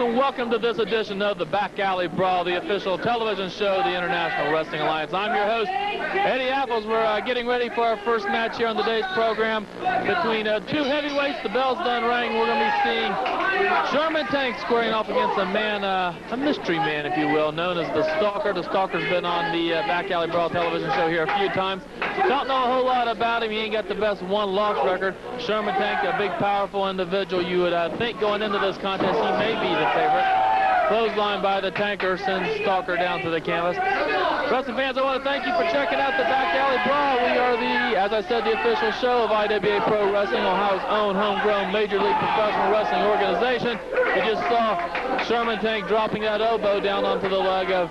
and welcome to this edition of the Back Alley Brawl, the official television show of the International Wrestling Alliance. I'm your host, Eddie Apples. We're getting ready for our first match here on today's program between two heavyweights. The bell's done rang. We're going to be seeing Sherman Tank squaring off against a man, a mystery man, if you will, known as the Stalker. The Stalker's been on the Back Alley Brawl television show here a few times. Don't know a whole lot about him. He ain't got the best one-loss record. Sherman Tank, a big, powerful individual. You would think going into this contest he may be the favorite. Clothesline by the Tanker sends Stalker down to the canvas. Wrestling fans, I want to thank you for checking out the Back Alley Brawl. We are the, as I said, the official show of IWA Pro Wrestling, Ohio's own homegrown Major League Professional Wrestling organization. We just saw Sherman Tank dropping that elbow down onto the leg of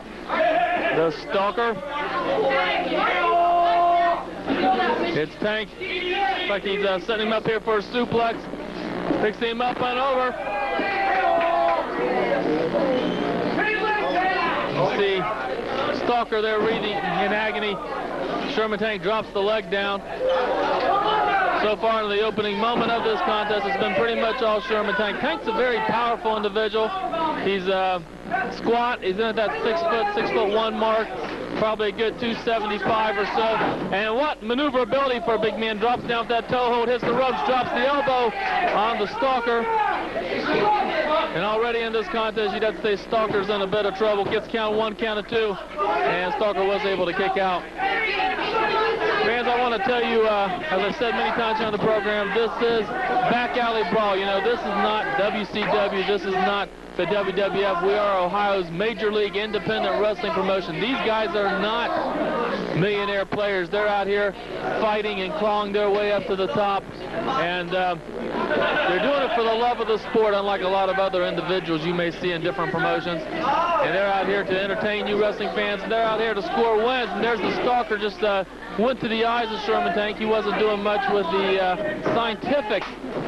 the Stalker. It's Tank. Looks like he's setting him up here for a suplex. Fixing him up and over. You see Stalker there reading in agony. Sherman Tank drops the leg down. So far in the opening moment of this contest, it's been pretty much all Sherman Tank. Tank's a very powerful individual. He's squat. He's in at that 6'1" mark. Probably a good 275 or so. And what maneuverability for a big man. Drops down with that toe hold, hits the ropes, drops the elbow on the Stalker. And already in this contest, you'd have to say Stalker's in a bit of trouble. Gets count one, count of two, and Stalker was able to kick out. Fans, I want to tell you, as I've said many times on the program, this is Back Alley Brawl. You know, this is not WCW. This is not the WWF. We are Ohio's Major League Independent Wrestling promotion. These guys are not millionaire players. They're out here fighting and clawing their way up to the top. And they're doing it for the love of the sport, unlike a lot of other individuals you may see in different promotions. And they're out here to entertain you wrestling fans. And they're out here to score wins. And there's the Stalker just went to the eyes of Sherman Tank. He wasn't doing much with the scientific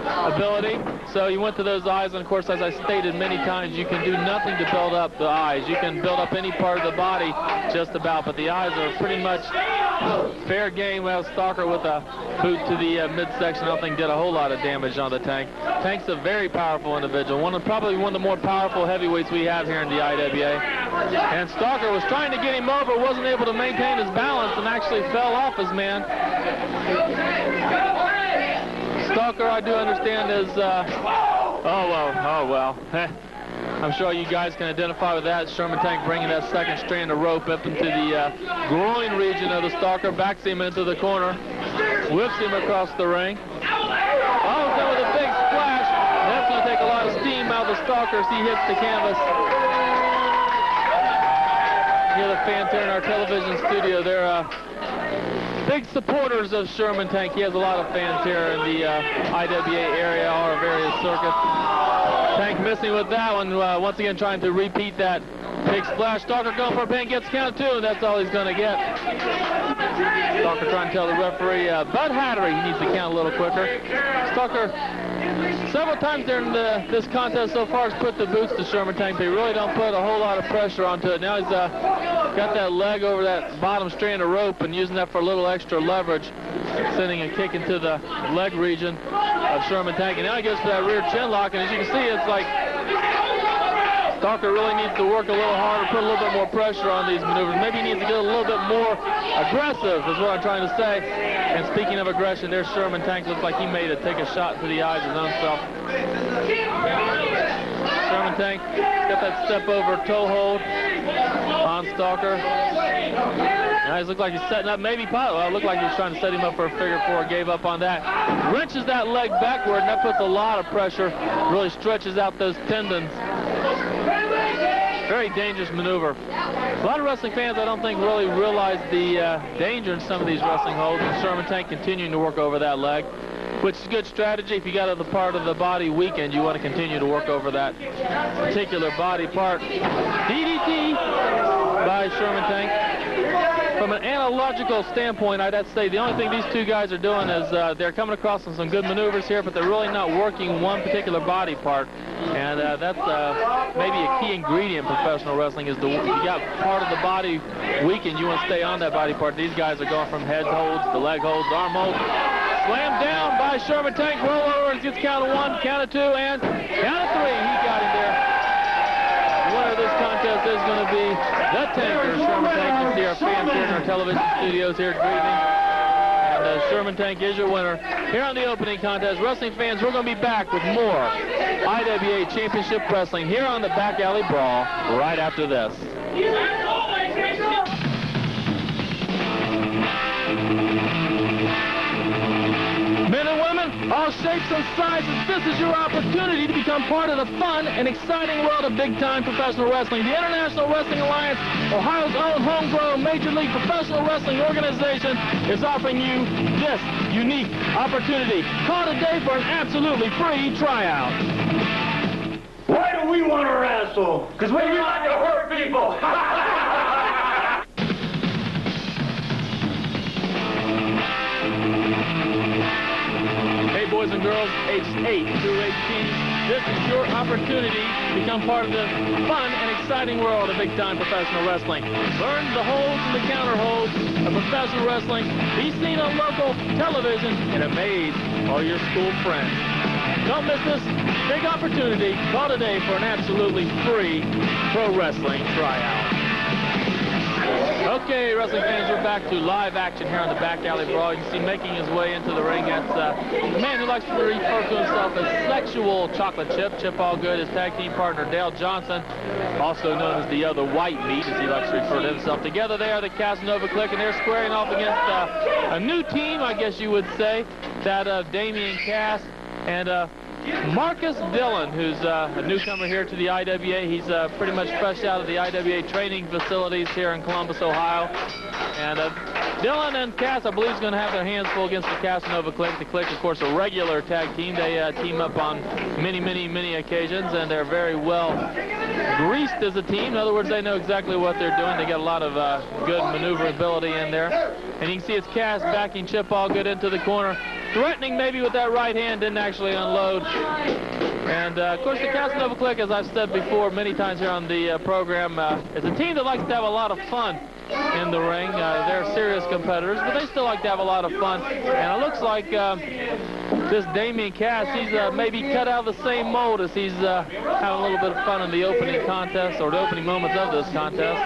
ability. So he went to those eyes. And, of course, as I stated many times, you can do nothing to build up the eyes. You can build up any part of the body just about. But the eyes are pretty much fair game. Well, Stalker with a boot to the midsection, I don't think did a whole lot of damage on the Tank. Tank's a very powerful individual, probably one of the more powerful heavyweights we have here in the IWA. And Stalker was trying to get him over, wasn't able to maintain his balance, and actually fell off his man. Stalker, I do understand, is, oh well. I'm sure you guys can identify with that. Sherman Tank bringing that second strand of rope up into the groin region of the Stalker, backs him into the corner, whips him across the ring. Oh, so with a big splash. That's going to take a lot of steam out of the Stalker as he hits the canvas. Hear the fans here in our television studio. They're big supporters of Sherman Tank. He has a lot of fans here in the IWA area, our various circuits. Tank missing with that one, once again trying to repeat that big splash. Stalker going for a pin, gets count two, and that's all he's going to get. Stalker trying to tell the referee, Bud Hattery, he needs to count a little quicker. Stalker, several times during this contest so far, has put the boots to Sherman Tank. They really don't put a whole lot of pressure onto it. Now he's got that leg over that bottom strand of rope and using that for a little extra leverage, sending a kick into the leg region of Sherman Tank. And now he goes for that rear chin lock, and as you can see, it's like Stalker really needs to work a little harder, put a little bit more pressure on these maneuvers. Maybe he needs to get a little bit more aggressive, is what I'm trying to say. And speaking of aggression, there's Sherman Tank. Looks like he made it take a shot to the eyes of his own self. Sherman Tank got that step over toe hold on Stalker. Now he looks like he's setting up, maybe, well, it looked like he was trying to set him up for a figure four, gave up on that. Wrenches that leg backward, and that puts a lot of pressure, really stretches out those tendons. Very dangerous maneuver. A lot of wrestling fans, I don't think, really realize the danger in some of these wrestling holds, and Sherman Tank continuing to work over that leg, which is good strategy. If you got the part of the body weakened, you want to continue to work over that particular body part. DDT by Sherman Tank. From an analogical standpoint, I'd have to say the only thing these two guys are doing is they're coming across on some good maneuvers here, but they're really not working one particular body part. And that's maybe a key ingredient in professional wrestling is you got part of the body weakened, you want to stay on that body part. These guys are going from head holds to leg holds, arm holds. Slammed down by Sherman Tank, roll over, gets count of one, count of two, and count of three. He got him there. this is going to be the Tanker, Sherman Tank. You see our fans here in our television studios here greeting. And Sherman Tank is your winner here on the opening contest. Wrestling fans, we're going to be back with more IWA Championship Wrestling here on the Back Alley Brawl right after this. Men and women, all shapes and sizes, this is your opportunity to become part of the fun and exciting world of big-time professional wrestling. The International Wrestling Alliance, Ohio's own homegrown Major League Professional Wrestling organization, is offering you this unique opportunity. Call today for an absolutely free tryout. Why do we want to wrestle? Because we like to hurt people. Boys and girls aged 8 through 18, this is your opportunity to become part of the fun and exciting world of big-time professional wrestling. Learn the holds and the counter-holds of professional wrestling. Be seen on local television and amaze all your school friends. Don't miss this big opportunity. Call today for an absolutely free pro wrestling tryout. Okay, wrestling fans, we're back to live action here on the Back Alley Brawl. You can see making his way into the ring. That's the man who likes to refer to himself as Sexual Chocolate Chip. Chip Allgood, his tag team partner, Dale Johnson, also known as the other White Meat, as he likes to refer to himself. Together they are the Casanova Cliq, and they're squaring off against a new team, I guess you would say, that of Damien, Kass, and Marcus Dillon, who's a newcomer here to the IWA. He's pretty much fresh out of the IWA training facilities here in Columbus, Ohio. And Dillon and Kass, I believe, is going to have their hands full against the Casanova Cliq. The Cliq, of course, a regular tag team. They team up on many occasions, and they're very well greased as a team. In other words, they know exactly what they're doing. They got a lot of good maneuverability in there. And you can see it's Kass backing Chip Allgood into the corner, threatening maybe with that right hand, didn't actually unload. And, of course, the Casanova Cliq, as I've said before many times here on the program, is a team that likes to have a lot of fun in the ring. They're serious competitors, but they still like to have a lot of fun. And it looks like this Damien Kass, he's maybe cut out of the same mold as he's having a little bit of fun in the opening contest, or the opening moments of this contest.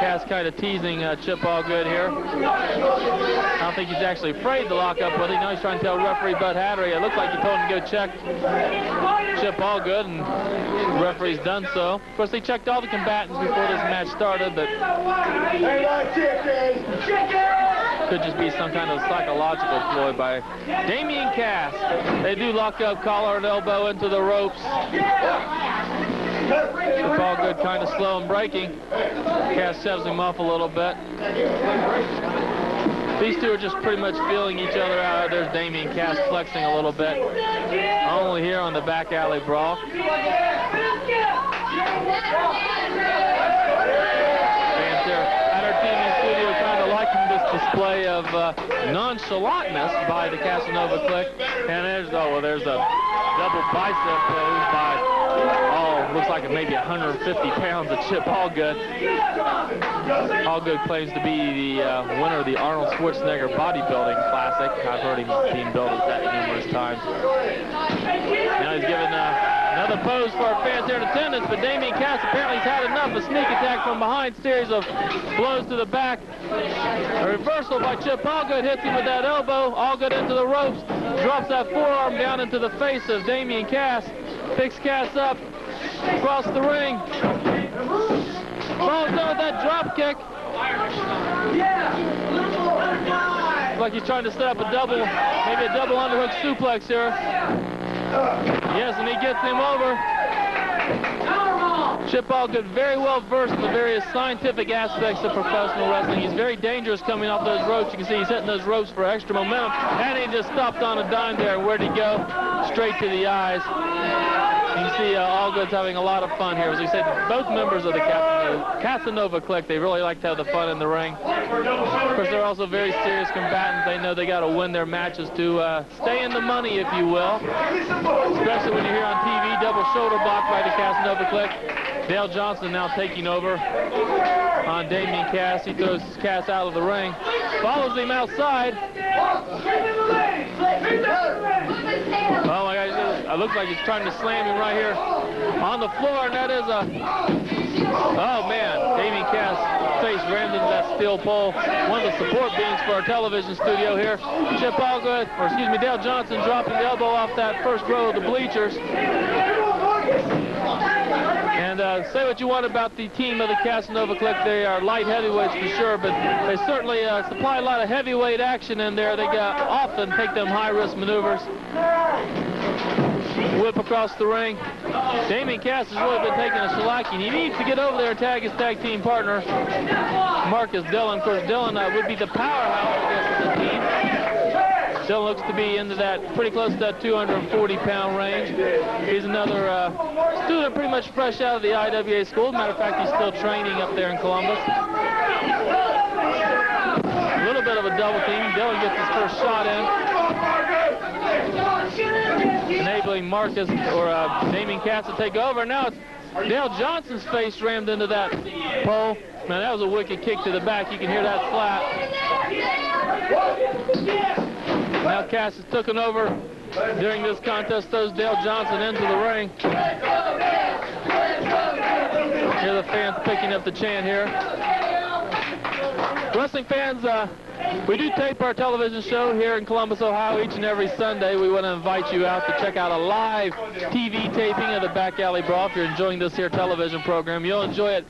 Kass kind of teasing Chip Allgood here. I don't think he's actually afraid to lock up with him. Now he's trying to tell referee Bud Hattery. It looks like he told him to go check Chip Allgood, and the referee's done so. Of course, they checked all the combatants before this match started, but could just be some kind of psychological ploy by Damien Kass. They do lock up, collar and elbow into the ropes. Chip Allgood kind of slow and breaking. Kass shoves him off a little bit. These two are just pretty much feeling each other out. There's Damien Kass flexing a little bit. Only here on the Back Alley Brawl. Fans here at our TV studio kind of liking this display of nonchalantness by the Casanova Cliq. And there's a double bicep pose by, looks like it may be 150 pounds of Chip Allgood. Allgood claims to be the winner of the Arnold Schwarzenegger bodybuilding classic. I've heard him being billed as that numerous times. Now he's giving another pose for our fans here in attendance, but Damien Kass apparently has had enough. A sneak attack from behind, series of blows to the back. A reversal by Chip Allgood hits him with that elbow. Allgood into the ropes, drops that forearm down into the face of Damien Kass, picks Kass up across the ring. Falls down with that drop kick. Looks like he's trying to set up a double, maybe a double underhook suplex here. Yes, and he gets him over. Chip Allgood very well versed in the various scientific aspects of professional wrestling. He's very dangerous coming off those ropes. You can see he's hitting those ropes for extra momentum. And he just stopped on a dime there. Where'd he go? Straight to the eyes. You can see Allgood's having a lot of fun here. As we said, both members of the Casanova Cliq, they really like to have the fun in the ring. Of course, they're also very serious combatants. They know they got to win their matches to stay in the money, if you will. Especially when you're here on TV, double shoulder block by the Casanova Cliq. Dale Johnson now taking over on Damien Kass. He throws Kass out of the ring, follows him outside. Oh my gosh, it looks like he's trying to slam him right here on the floor, and that is a... Oh, man. Damien Kass face rammed into that steel pole. One of the support beams for our television studio here. Chip Allgood, or excuse me, Dale Johnson dropping the elbow off that first row of the bleachers. And say what you want about the team of the Casanova Cliq. They are light heavyweights for sure, but they certainly supply a lot of heavyweight action in there. They often take them high-risk maneuvers. Whip across the ring. Damien Kass has really been taking a shellacking. He needs to get over there and tag his tag team partner, Marcus Dillon. Of course, Dillon would be the powerhouse, I guess, of the team. Dillon looks to be into that, pretty close to that 240-pound range. He's another student pretty much fresh out of the IWA school. Matter of fact, he's still training up there in Columbus. A little bit of a double team. Dillon gets his first shot in, enabling Marcus or Damien Kass to take over. Now it's Dale Johnson's face rammed into that pole. Man, that was a wicked kick to the back. You can hear that slap. Now Kass has taken over during this contest, throws Dale Johnson into the ring. Hear the fans picking up the chant here. Wrestling fans, we do tape our television show here in Columbus, Ohio each and every Sunday. We want to invite you out to check out a live TV taping of the Back Alley Brawl. If you're enjoying this here television program, you'll enjoy it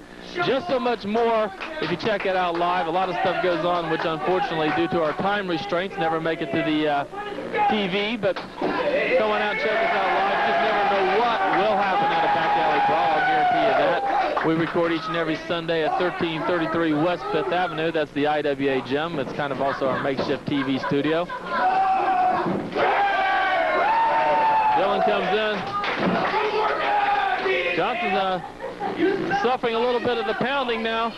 just so much more if you check it out live. A lot of stuff goes on, which unfortunately, due to our time restraints, never make it to the TV. But come on out and check us out live. You just never know what will happen at a Back Alley Brawl. I'll guarantee you that. We record each and every Sunday at 1333 West 5th Avenue. That's the IWA gym. It's kind of also our makeshift TV studio. Dillon comes in. Johnson's suffering a little bit of the pounding now.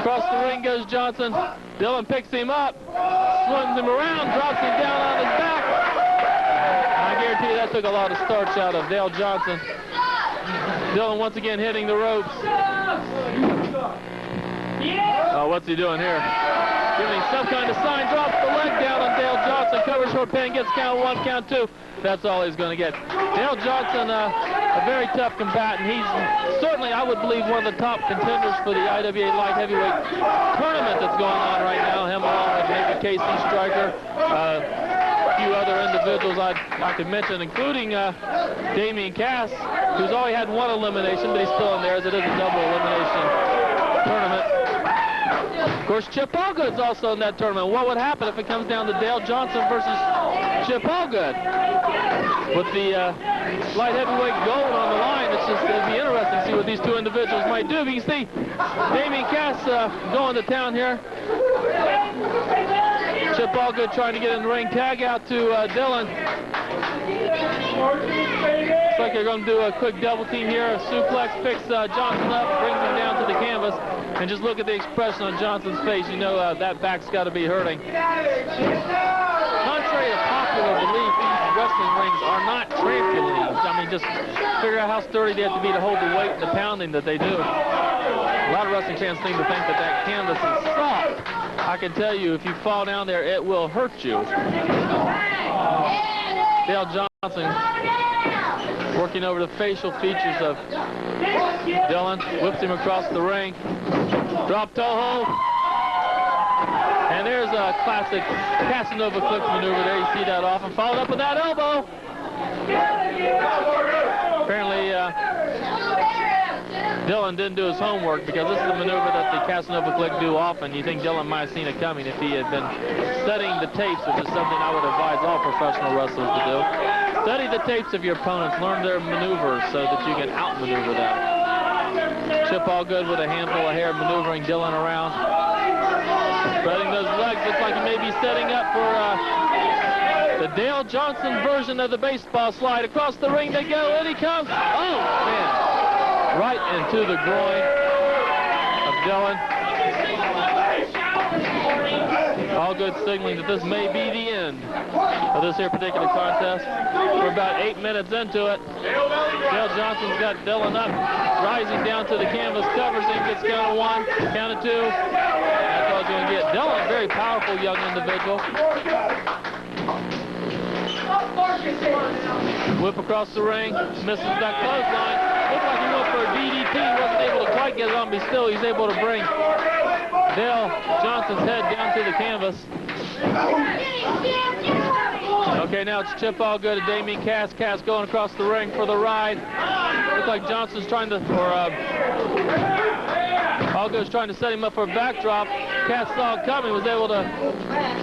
Across the ring goes Johnson. Dillon picks him up, swings him around, drops him down on his back. I guarantee you that took a lot of starch out of Dale Johnson. Dillon once again hitting the ropes. Oh, what's he doing here? Giving some kind of sign, drops the leg down on Dale Johnson, covers for a pin, gets count one, count two. That's all he's going to get. Dale Johnson, a very tough combatant. He's certainly, I would believe, one of the top contenders for the IWA light heavyweight tournament that's going on right now. Him along with maybe Casey Stryker, a few other individuals I could mention, including Damien Kass, who's only had one elimination, but he's still in there as it is a double elimination tournament. Of course, Chip Allgood's also in that tournament. What would happen if it comes down to Dale Johnson versus Chip Allgood? With the light heavyweight gold on the line, it'll be interesting to see what these two individuals might do. But you can see Damien Kass going to town here. Chip Allgood trying to get in the ring. Tag out to Dillon. Looks like they're going to do a quick double team here. A suplex picks Johnson up, brings him down to the canvas. And just look at the expression on Johnson's face. You know that back's got to be hurting. Contrary to popular belief, these wrestling rings are not trampolines. I mean, just figure out how sturdy they have to be to hold the weight and the pounding that they do. A lot of wrestling fans seem to think that canvas is soft. I can tell you, if you fall down there, it will hurt you. Dale Johnson working over the facial features of Dillon, whips him across the ring. Drop toe hold. And there's a classic Casanova Cliq maneuver there. You see that often. Followed up with that elbow. Apparently, Dillon didn't do his homework, because this is a maneuver that the Casanova Cliq do often. You think Dillon might have seen it coming if he had been studying the tapes, which is something I would advise all professional wrestlers to do. Study the tapes of your opponents. Learn their maneuvers so that you can outmaneuver them. Chip Allgood with a handful of hair maneuvering Dillon around. Spreading those legs. Looks like he may be setting up for the Dale Johnson version of the baseball slide. Across the ring they go. In he comes. Oh, man. Right into the groin of Dillon. Allgood signaling that this may be the end of this here particular contest. We're about 8 minutes into it. Dale Johnson's got Dillon up, rising down to the canvas, covers him, gets count of one, count of two. That's all he's going to get. Dillon, a very powerful young individual. Whip across the ring, misses that clothesline. Looks like on, but still he's able to bring Dale Johnson's head down to the canvas. Okay, now it's Chip Allgood to Damien Kass. Kass going across the ring for the ride. Looks like Johnson's trying to, Allgood's trying to set him up for a backdrop. Kass saw it coming, was able to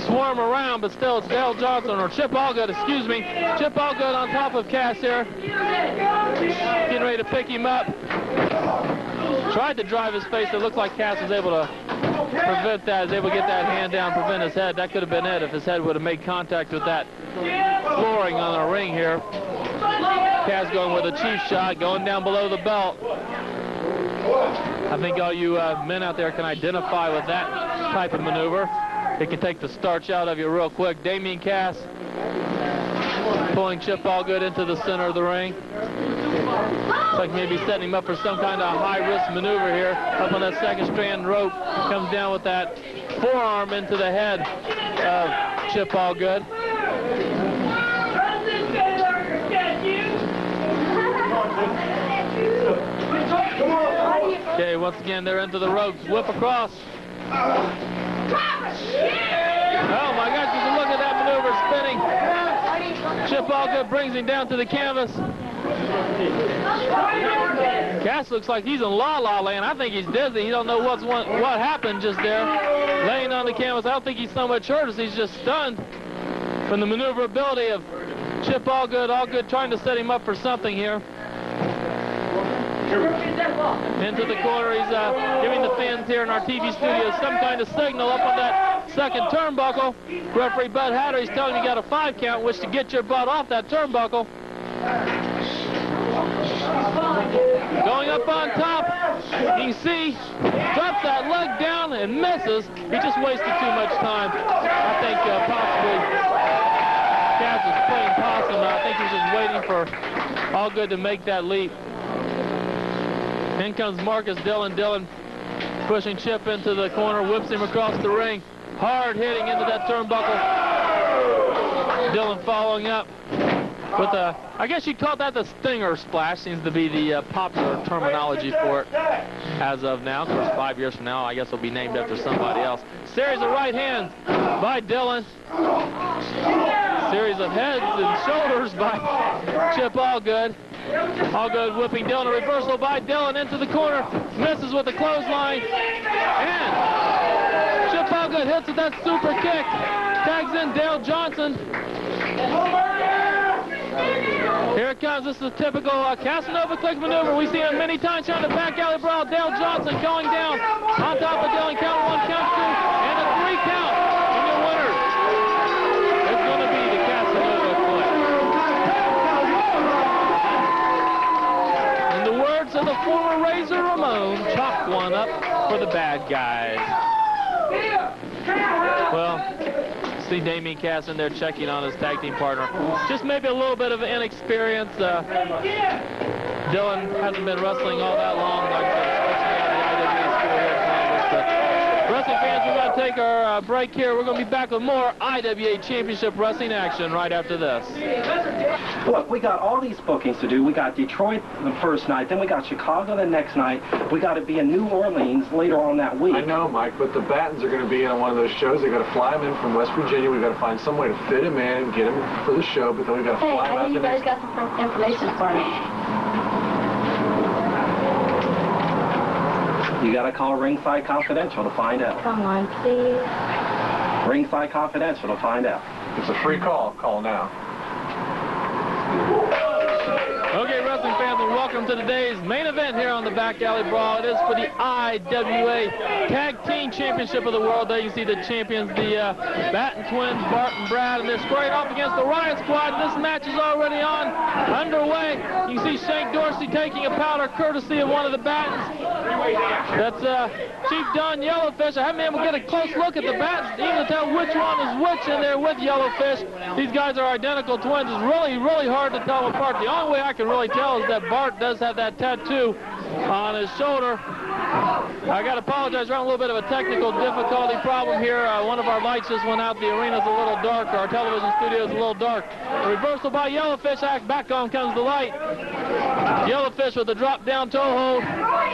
swarm around, but still it's Dale Johnson, or Chip Allgood, excuse me. Chip Allgood on top of Kass here. Getting ready to pick him up. Tried to drive his face. It looked like Kass was able to prevent that, was able to get that hand down, prevent his head. That could have been it if his head would have made contact with that flooring on the ring here. Kass going with a cheap shot, going down below the belt. I think all you men out there can identify with that type of maneuver. It can take the starch out of you real quick. Damien Kass pulling Chip Allgood into the center of the ring. Looks like maybe setting him up for some kind of high-risk maneuver here. Up on that second strand rope, comes down with that forearm into the head of Chip Allgood. Okay, once again, they're into the ropes. Whip across. Oh, my gosh, you can look at that maneuver spinning. Chip Allgood brings him down to the canvas. Kass looks like he's in la-la land. I think he's dizzy. He don't know what happened just there. Laying on the canvas. I don't think he's so much hurt as he's just stunned from the maneuverability of Chip Allgood. Allgood trying to set him up for something here. Into the corner, he's giving the fans here in our TV studio some kind of signal up on that second turnbuckle. Referee Bud Hatter, he's telling you got a 5 count, which to get your butt off that turnbuckle. Going up on top, you can see, drops that leg down and misses. He just wasted too much time. I think possibly Kass was playing possum. I think he's just waiting for Allgood to make that leap. In comes Marcus Dillon. Dillon pushing Chip into the corner, whips him across the ring. Hard hitting into that turnbuckle. Dillon following up with a, I guess you'd call that the stinger splash. Seems to be the popular terminology for it as of now. Of course, 5 years from now, I guess it'll be named after somebody else. Series of right hands by Dillon. Series of heads and shoulders by Chip Allgood. Allgood whipping Dillon. A reversal by Dillon into the corner. Misses with a clothesline. And Chip Allgood hits with that super kick. Tags in Dale Johnson. Here it comes. This is a typical Casanova Cliq maneuver. We see him many times here on the Back Alley Brawl. Dale Johnson going down on top of Dillon. Count 1, count 2, and a 3 count. And your winner is going to be the Casanova Cliq. In the words of the former Razor Ramon, chalk one up for the bad guys. Well, see Damien Kass in there checking on his tag team partner. Just maybe a little bit of inexperience. Dillon hasn't been wrestling all that long, like especially out of the IWA school here in Columbus. But wrestling fans, we're going to take our break here. We're going to be back with more IWA Championship Wrestling action right after this. Look, we got all these bookings to do. We got Detroit the first night, then we got Chicago the next night. We got to be in New Orleans later on that week. I know, Mike, but the Battens are going to be on one of those shows. They got to fly him in from West Virginia. We got to find some way to fit him in, get him for the show, but then we got to fly him out. Hey, you guys got some information for me. You got to call Ringside Confidential to find out. Come on, please. Ringside Confidential to find out. It's a free call. Call now. Okay, wrestling fans, and welcome to today's main event here on the Back Alley Brawl. It is for the IWA Tag Team Championship of the World. There you see the champions, the Batten twins, Bart and Brad, and they're squaring off against the Riot Squad. This match is already underway. You can see Shank Dorsey taking a powder courtesy of one of the Battens. That's Chief Don Yellowfish. I haven't been able to get a close look at the Battens, even to tell which one is which in there with Yellowfish. These guys are identical twins. It's really, really hard to tell them apart. The only way I can really tell is that Bart does have that tattoo on his shoulder. I got to apologize, we're having a little bit of a technical difficulty problem here. One of our lights just went out. The arena's a little dark. Our television studio's a little dark. A reversal by Yellowfish. Back on comes the light. Yellowfish with a drop-down toe hold.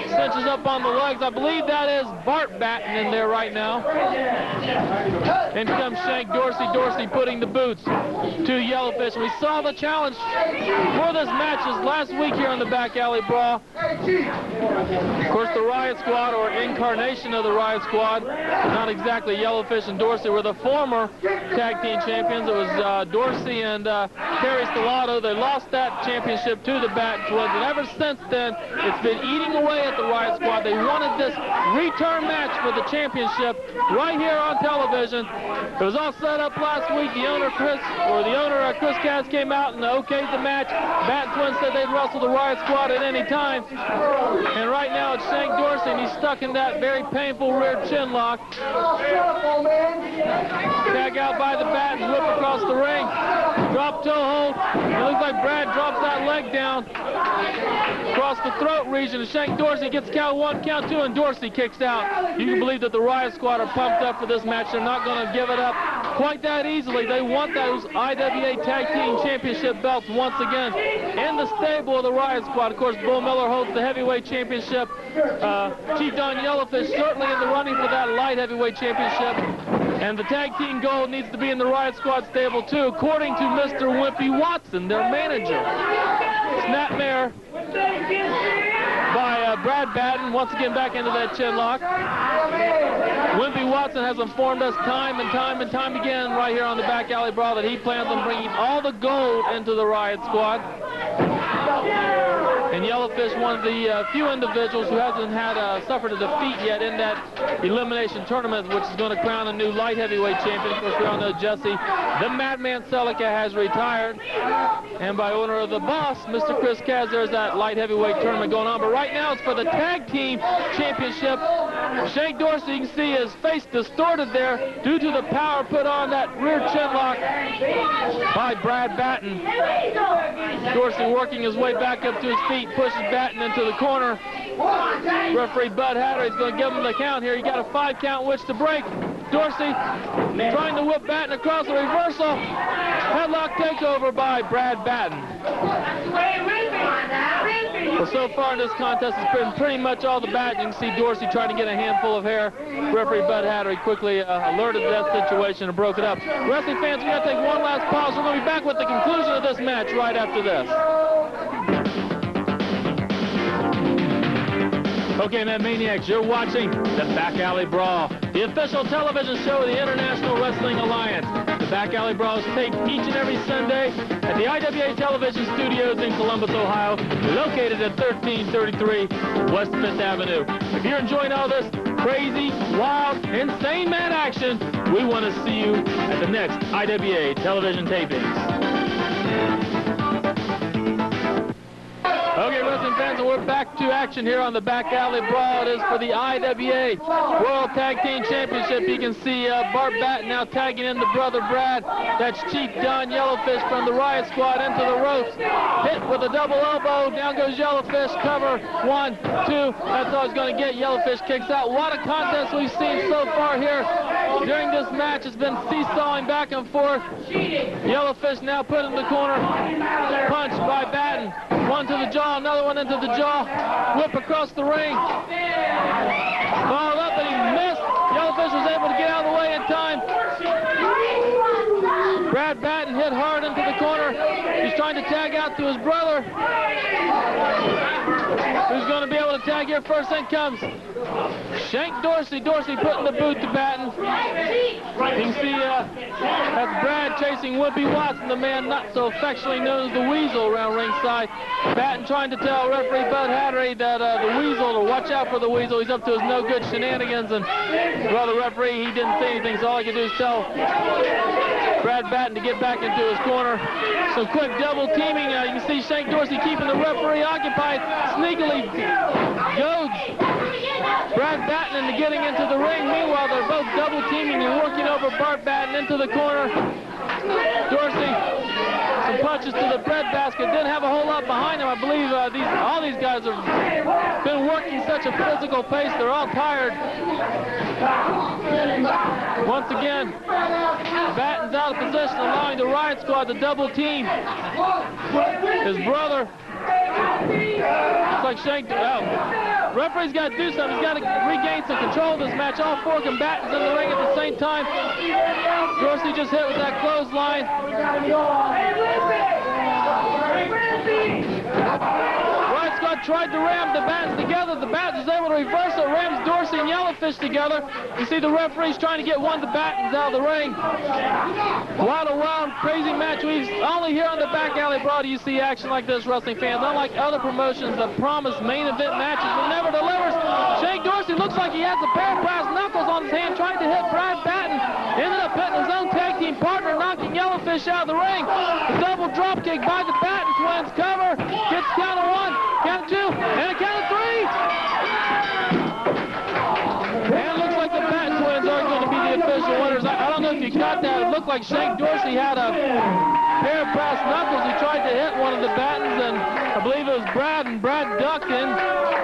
Cinches up on the legs. I believe that is Batten in there right now. In comes Shank Dorsey. Dorsey putting the boots to Yellowfish. We saw the challenge for this match last week here on the Back Alley Brawl. Of course, the Riot Squad, or incarnation of the Riot Squad, not exactly Yellowfish and Dorsey, were the former tag team champions. It was Dorsey and Terry Stellato. They lost that championship to the Batten Twins, and ever since then, it's been eating away at the Riot Squad. They wanted this return match for the championship right here on television. It was all set up last week. The owner, Chris Kass, came out and okayed the match. Batten Twins said they'd wrestle the Riot Squad at any time. And right now it's Shank Dorsey, and he's stuck in that very painful rear chin lock. Tag out by the Batten, whip across the ring. Drop toe hold. It looks like Brad drops that leg down across the throat region. Shank Dorsey gets count 1, count 2, and Dorsey kicks out. You can believe that the Riot Squad are pumped up for this match. They're not going to give it up quite that easily. They want those IWA Tag Team Championship belts once again in the stable of the Riot Squad. Of course, Bull Miller holds the Heavyweight Championship. Chief Don Yellowfish certainly in the running for that Light Heavyweight Championship. And the tag team gold needs to be in the Riot Squad stable too, according to Mr. Wimpy Watson, their manager. Snapmare by Brad Batten, once again back into that chin lock. Wimpy Watson has informed us time and time again right here on the Back Alley Brawl that he plans on bringing all the gold into the Riot Squad. And Yellowfish, one of the few individuals who hasn't suffered a defeat yet in that elimination tournament, which is going to crown a new light heavyweight champion. Of course, we all know Jesse, the Madman Celica, has retired. And by order of the boss, Mr. Chris Kass, there's that light heavyweight tournament going on. But right now, it's for the tag team championship. Shank Dorsey, you can see his face distorted there due to the power put on that rear chin lock by Brad Batten. Dorsey working his way back up to his feet, pushes Batten into the corner. Referee Bud Hatter is going to give him the count here. You got a 5 count which to break. Dorsey trying to whip Batten across the reversal. Headlock takeover by Brad Batten. Well, so far in this contest, it's been pretty much all the Batten. You can see Dorsey trying to get a handful of hair. Referee Bud Hatter quickly alerted to that situation and broke it up. Wrestling fans, we got to take one last pause. We're going to be back with the conclusion of this match right after this. Okay, man, Maniacs, you're watching the Back Alley Brawl, the official television show of the International Wrestling Alliance. The Back Alley Brawl is taped each and every Sunday at the IWA Television Studios in Columbus, Ohio, located at 1333 West 5th Avenue. If you're enjoying all this crazy, wild, insane man action, we want to see you at the next IWA television tapings. Okay, wrestling fans, and we're back to action here on the Back Alley Brawl. It is for the IWA World Tag Team Championship. You can see Bart Batten now tagging in the brother Brad. That's Chief Don Yellowfish from the Riot Squad into the ropes. Hit with a double elbow. Down goes Yellowfish. Cover. 1, 2. That's all he's going to get. Yellowfish kicks out. What a contest we've seen so far here during this match. It's been seesawing back and forth. Yellowfish now put in the corner. Punch by Batten. 1 to the jaw, another one into the jaw. Whip across the ring. Followed up and he missed. Yellowfish was able to get out of the way in time. Brad Batten hit hard into the corner. He's trying to tag out to his brother. Who's going to be able to tag here first? In comes Shank Dorsey. Dorsey putting the boot to Batten. You can see that's Brad chasing Wimpy Watson, the man not so affectionately known as the Weasel around ringside. Batten trying to tell referee Bud Hatter that the Weasel, to watch out for the Weasel. He's up to his no good shenanigans, and well, the referee, he didn't say anything, so all he could do is tell Brad Batten to get back into his corner. Some quick double teaming. You can see Shank Dorsey keeping the referee occupied, sneakily goads Brad Batten into getting into the ring. Meanwhile, they're both double teaming and working over Bart Batten into the corner. Dorsey, some punches to the breadbasket. Didn't have a whole lot behind him. I believe all these guys have been working such a physical pace. They're all tired. Once again, Batten's out of position, allowing the Riot Squad to double team his brother. Looks like Shank. Referee's got to do something. He's got to regain some control of this match. All four combatants in the ring at the same time. Dorsey just hit with that clothesline. Riot Squad tried to ram the Battens together. The Battens is able to reverse it, rams Dorsey and Yellowfish together. You see the referees trying to get one of the Battens out of the ring. Wild, crazy match. We only here on the Back Alley Brawl do you see action like this, wrestling fans. Unlike other promotions that promise main event matches but never delivers. Shank Dorsey looks like he has a pair of brass knuckles on his hand, trying to hit Brad Batten. Ended up hitting his own tag team partner, knocking Yellowfish out of the ring. The double drop kick by the Batten twins. Cover. Gets count of one, count of two, and a count of three. And it looks like the Batten twins are going to be the official winners. I don't know if you caught that. It looked like Shank Dorsey had a pair of brass knuckles. He tried to hit one of the Battens, and I believe it was Brad, and Brad ducked in.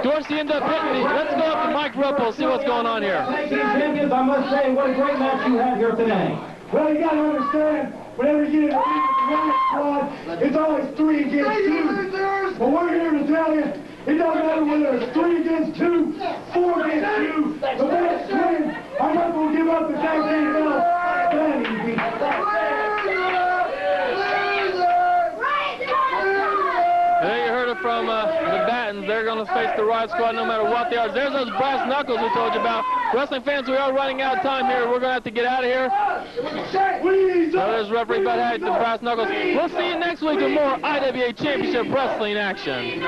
Dorsey ended up hitting the. Let's go up to Mike Ruppel, see what's going on here. Thank you, champions. I must say, what a great match you had here today. Well, you got to understand, whenever you get in the ring with the Riot Squad, it's always 3 against 2. But we're here to tell you, it doesn't matter whether it's 3 against 2, 4 against 2. The best twins are not going to give up the tag team belt. That easy. There you heard it from the Battens. They're going to face the Riot Squad no matter what they are. There's those brass knuckles we told you about. Wrestling fans, we are running out of time here. We're going to have to get out of here. There's referee Bud Hack, the brass knuckles. We'll see you next week with more IWA Championship Wrestling action.